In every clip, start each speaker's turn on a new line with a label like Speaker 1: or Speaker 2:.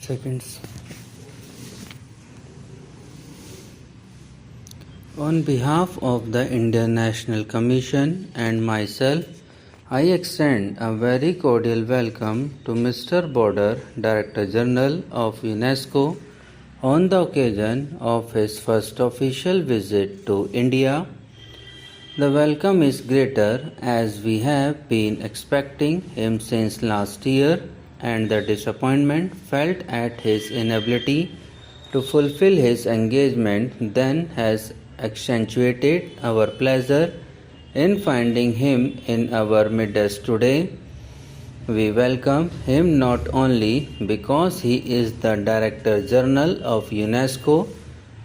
Speaker 1: Seconds. On behalf of the Indian National Commission and myself, I extend a very cordial welcome to Mr. Boder, Director General of UNESCO, on the occasion of his first official visit to India. The welcome is greater as we have been expecting him since last year, and the disappointment felt at his inability to fulfill his engagement then has accentuated our pleasure in finding him in our midst today. We welcome him not only because he is the Director General of UNESCO,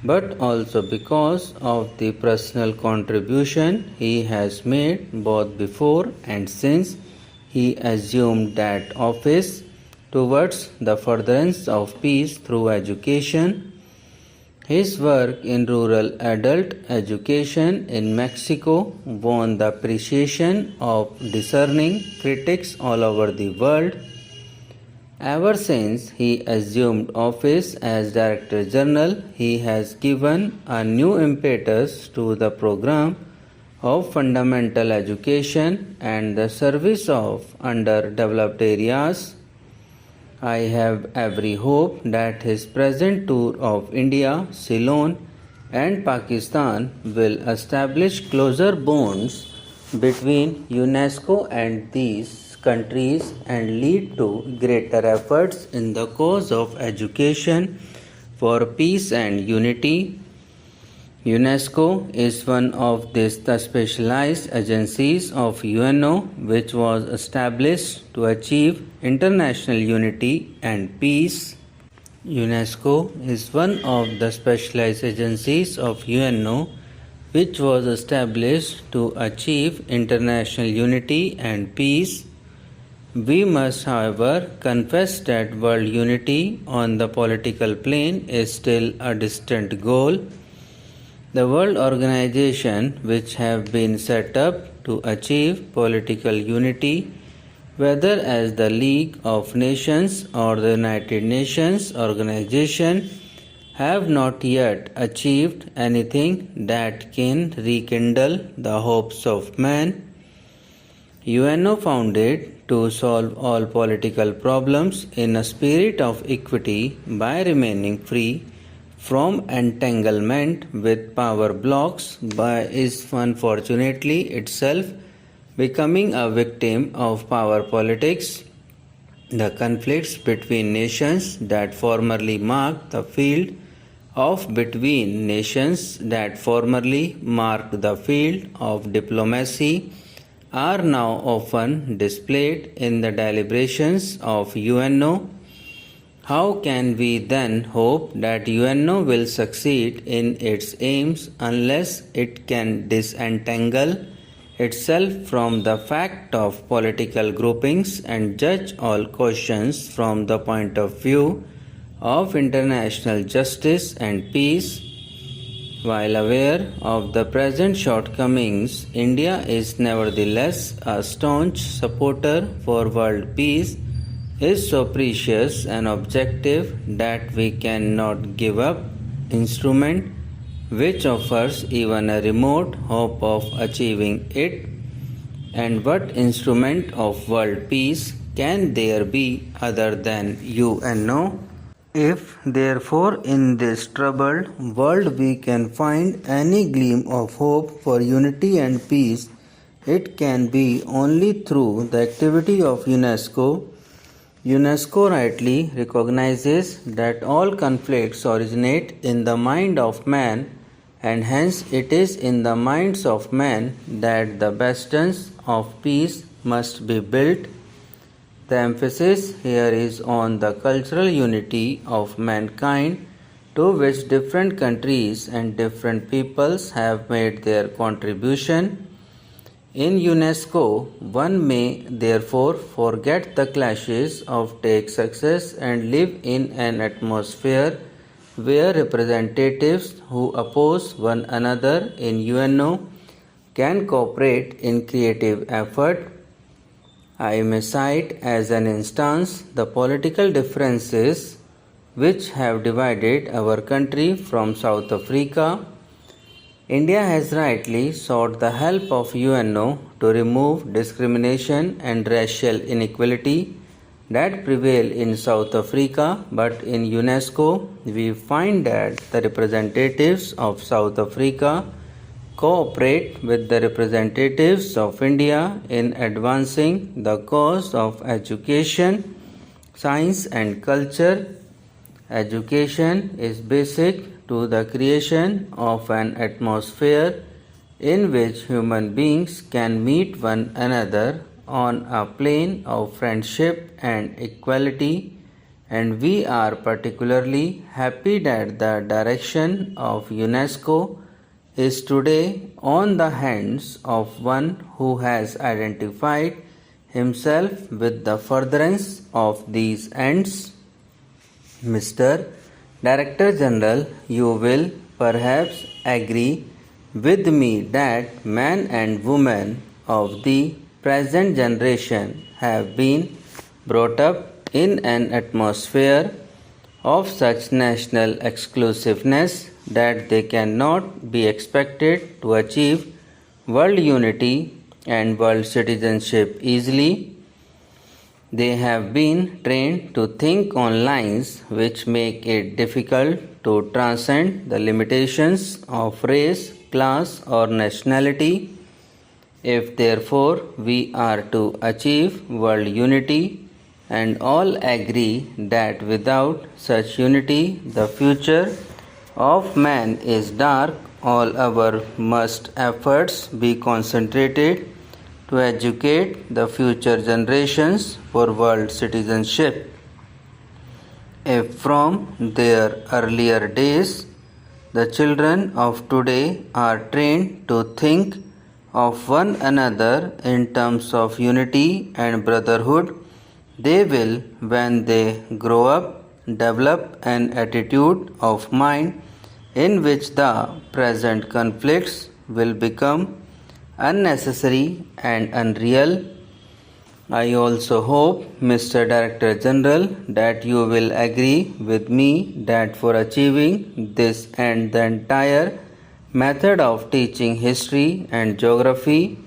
Speaker 1: but also because of the personal contribution he has made both before and since he assumed that office towards the furtherance of peace through education. His work in rural adult education in Mexico won the appreciation of discerning critics all over the world. Ever since he assumed office as Director General, he has given a new impetus to the program of fundamental education and the service of underdeveloped areas. I have every hope that his present tour of India, Ceylon, and Pakistan will establish closer bonds between UNESCO and these countries and lead to greater efforts in the cause of education for peace and unity. UNESCO is one of the specialized agencies of UNO which was established to achieve international unity and peace. UNESCO is one of the specialized agencies of UNO which was established to achieve international unity and peace. We must, however, confess that world unity on the political plane is still a distant goal. The world organization which have been set up to achieve political unity, whether as the League of Nations or the United Nations organization, have not yet achieved anything that can rekindle the hopes of man. UNO founded to solve all political problems in a spirit of equity by remaining free from entanglement with power blocks is unfortunately itself becoming a victim of power politics. The conflicts between nations that formerly marked the field of diplomacy are now often displayed in the deliberations of UNO. How can we then hope that UNO will succeed in its aims unless it can disentangle itself from the fact of political groupings and judge all questions from the point of view of international justice and peace? While aware of the present shortcomings, India is nevertheless a staunch supporter for world peace is so precious an objective that we cannot give up instrument which offers even a remote hope of achieving it. And what instrument of world peace can there be other than UNO? If therefore in this troubled world we can find any gleam of hope for unity and peace, it can be only through the activity of UNESCO. UNESCO rightly recognizes that all conflicts originate in the mind of man, and hence it is in the minds of men that the bastions of peace must be built. The emphasis here is on the cultural unity of mankind, to which different countries and different peoples have made their contribution. In UNESCO, one may therefore forget the clashes of take success and live in an atmosphere where representatives who oppose one another in UNO can cooperate in creative effort. I may cite as an instance the political differences which have divided our country from South Africa. India has rightly sought the help of UNO to remove discrimination and racial inequality that prevail in South Africa, but in UNESCO we find that the representatives of South Africa cooperate with the representatives of India in advancing the cause of education, science and culture. Education is basic to the creation of an atmosphere in which human beings can meet one another on a plane of friendship and equality, and we are particularly happy that the direction of UNESCO is today on the hands of one who has identified himself with the furtherance of these ends. Mr. Director General, you will perhaps agree with me that men and women of the present generation have been brought up in an atmosphere of such national exclusiveness that they cannot be expected to achieve world unity and world citizenship easily. They have been trained to think on lines which make it difficult to transcend the limitations of race, class, or nationality. If therefore we are to achieve world unity, and all agree that without such unity the future of man is dark, all our must efforts be concentrated to educate the future generations for world citizenship. If from their earlier days the children of today are trained to think of one another in terms of unity and brotherhood, they will, when they grow up, develop an attitude of mind in which the present conflicts will become unnecessary and unreal. I also hope, Mr. Director General, that you will agree with me that for achieving this end the entire method of teaching history and geography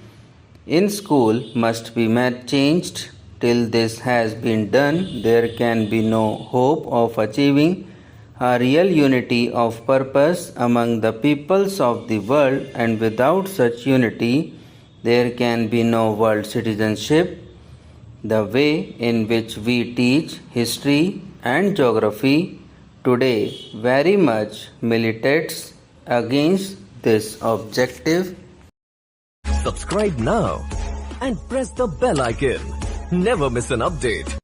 Speaker 1: in school must be changed. Till this has been done, there can be no hope of achieving a real unity of purpose among the peoples of the world, and without such unity there can be no world citizenship. The way in which we teach history and geography today very much militates against this objective.
Speaker 2: Subscribe now and press the bell icon. Never miss an update.